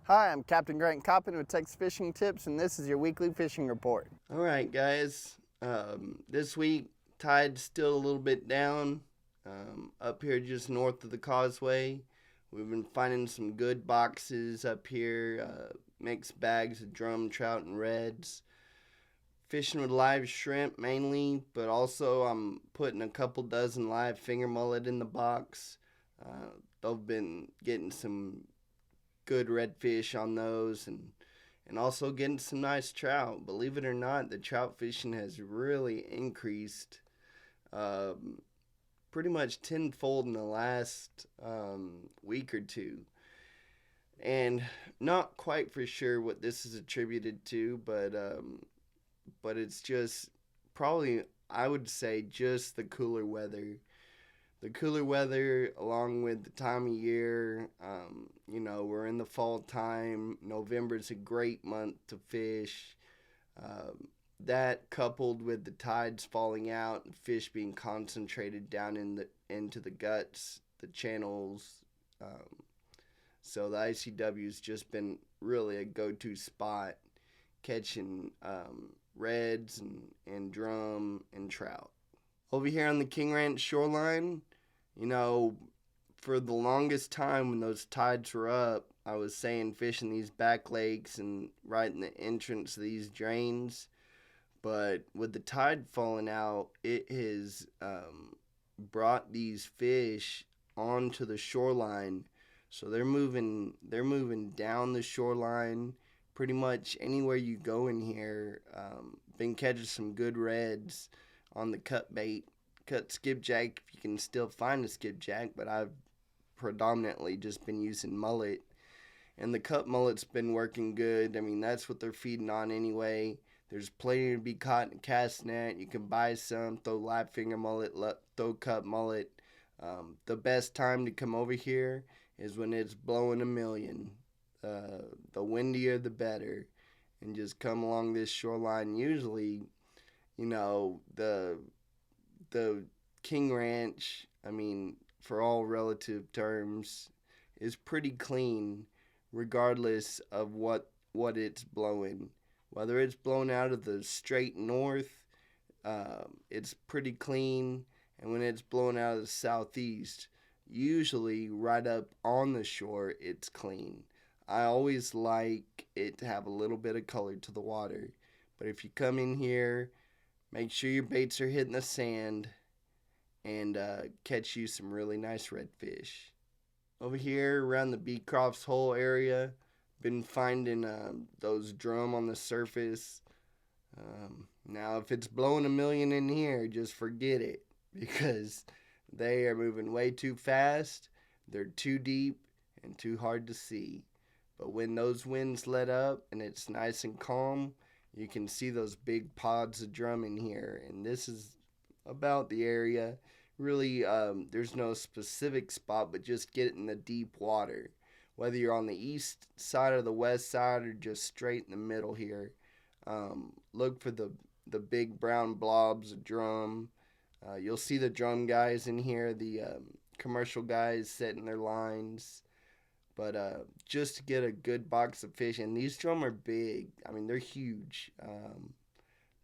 Hi, I'm Captain Grant Coppin with Texas Fishing Tips, and this is your weekly fishing report. All right, guys. This week, tide's still a little bit down. Up here just north of the causeway. We've been finding some good boxes up here, mixed bags of drum, trout, and reds. Fishing with live shrimp mainly, but also I'm putting a couple dozen live finger mullet in the box. They've been getting some good redfish on those, and also getting some nice trout. Believe it or not, the trout fishing has really increased um, pretty much tenfold in the last week or two. And not quite for sure what this is attributed to, but it's just probably, I would say, just the cooler weather. The cooler weather, along with the time of year, we're in the fall time. November is a great month to fish. Um, that coupled with the tides falling out and fish being concentrated down into the guts, the channels. So the ICW's just been really a go-to spot catching reds and drum and trout. Over here on the King Ranch shoreline, you know, for the longest time when those tides were up, I was saying fishing these back lakes and right in the entrance of these drains. But with the tide falling out, it has brought these fish onto the shoreline. So they're moving down the shoreline. Pretty much anywhere you go in here, been catching some good reds on the cut bait, cut skipjack if you can still find a skipjack. But I've predominantly just been using mullet, and the cut mullet's been working good. I mean, that's what they're feeding on anyway. There's plenty to be caught in a cast net. You can buy some, throw live finger mullet, throw cut mullet. The best time to come over here is when it's blowing a million. The windier, the better. And just come along this shoreline. Usually, the King Ranch, I mean, for all relative terms, is pretty clean, regardless of what it's blowing. Whether it's blown out of the straight north, it's pretty clean, and when it's blown out of the southeast, usually right up on the shore, it's clean. I always like it to have a little bit of color to the water, but if you come in here, make sure your baits are hitting the sand and catch you some really nice redfish. Over here around the Beecroft's Hole area, been finding those drum on the surface. Now, if it's blowing a million in here, just forget it because they are moving way too fast. They're too deep and too hard to see. But when those winds let up and it's nice and calm, you can see those big pods of drum in here. And this is about the area. Really, there's no specific spot, but just get in the deep water. Whether you're on the east side or the west side or just straight in the middle here, look for the big brown blobs of drum. You'll see the drum guys in here, the commercial guys setting their lines. But just to get a good box of fish, and these drum are big. I mean, they're huge.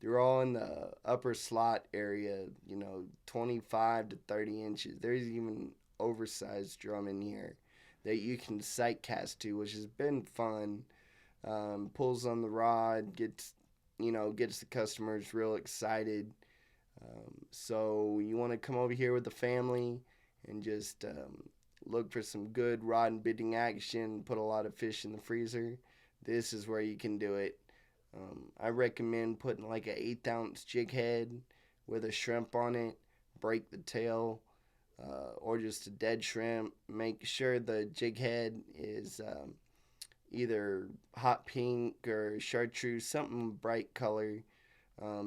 They're all in the upper slot area, 25 to 30 inches. There's even oversized drum in here that you can sight cast to, which has been fun. Pulls on the rod, gets the customers real excited. So you want to come over here with the family and just look for some good rod and bidding action, put a lot of fish in the freezer. This is where you can do it. I recommend putting like an 1/8 ounce jig head with a shrimp on it, break the tail, or just a dead shrimp. Make sure the jig head is either hot pink or chartreuse, something bright color,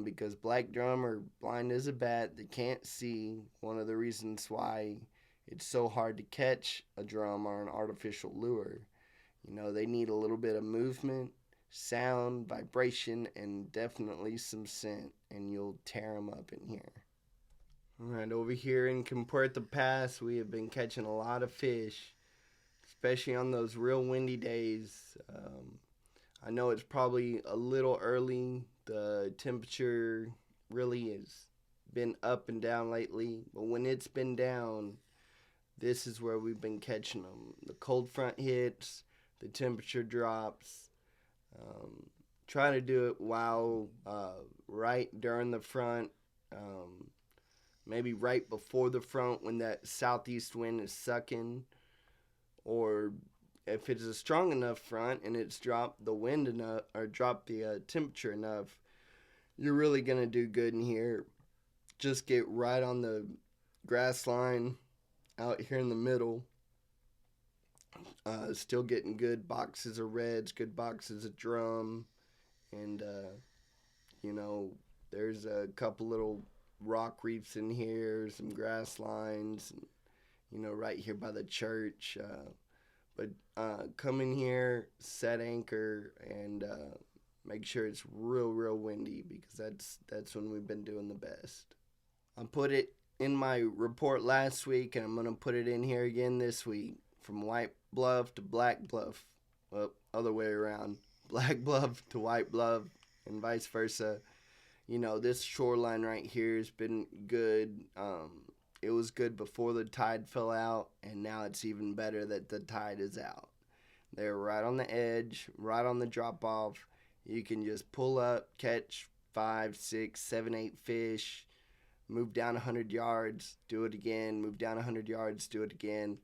because black drum are blind as a bat. They can't see. One of the reasons why it's so hard to catch a drum or an artificial lure. They need a little bit of movement, sound, vibration, and definitely some scent, and you'll tear them up in here. All right, over here in Compuerta Pass, we have been catching a lot of fish, especially on those real windy days. I know it's probably a little early. The temperature really has been up and down lately, but when it's been down, this is where we've been catching them. The cold front hits, the temperature drops. Try to do it while right during the front, maybe right before the front when that southeast wind is sucking, or if it's a strong enough front and it's dropped the wind enough or dropped the temperature enough, you're really gonna do good in here. Just get right on the grass line out here in the middle. Still getting good boxes of reds, good boxes of drum, and there's a couple little rock reefs in here, some grass lines, and, right here by the church. But come in here, set anchor, and make sure it's real windy, because that's when we've been doing the best. I put it in my report last week, and I'm going to put it in here again this week. From White Bluff to Black Bluff. Well, other way around. Black Bluff to White Bluff, and vice versa. This shoreline right here has been good. It was good before the tide fell out, and now it's even better that the tide is out. They're right on the edge, right on the drop off. You can just pull up, catch 5, 6, 7, 8 fish, move down 100 yards, do it again, move down 100 yards, do it again.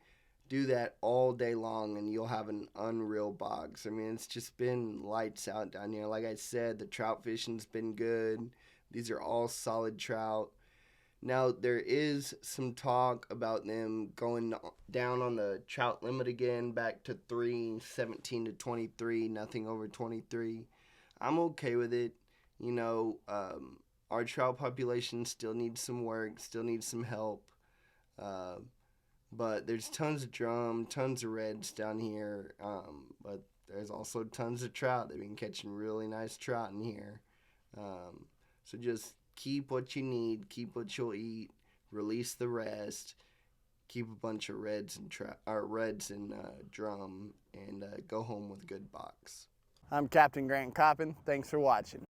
Do that all day long, and you'll have an unreal box. I mean, it's just been lights out down here. Like I said, the trout fishing's been good. These are all solid trout. Now, there is some talk about them going down on the trout limit again, back to 17 to 23, nothing over 23. I'm okay with it. Our trout population still needs some work, still needs some help. But there's tons of drum, tons of reds down here. But there's also tons of trout. They've been catching really nice trout in here. So just keep what you need, keep what you'll eat, release the rest, keep a bunch of reds and drum, and go home with a good box. I'm Captain Grant Coppin. Thanks for watching.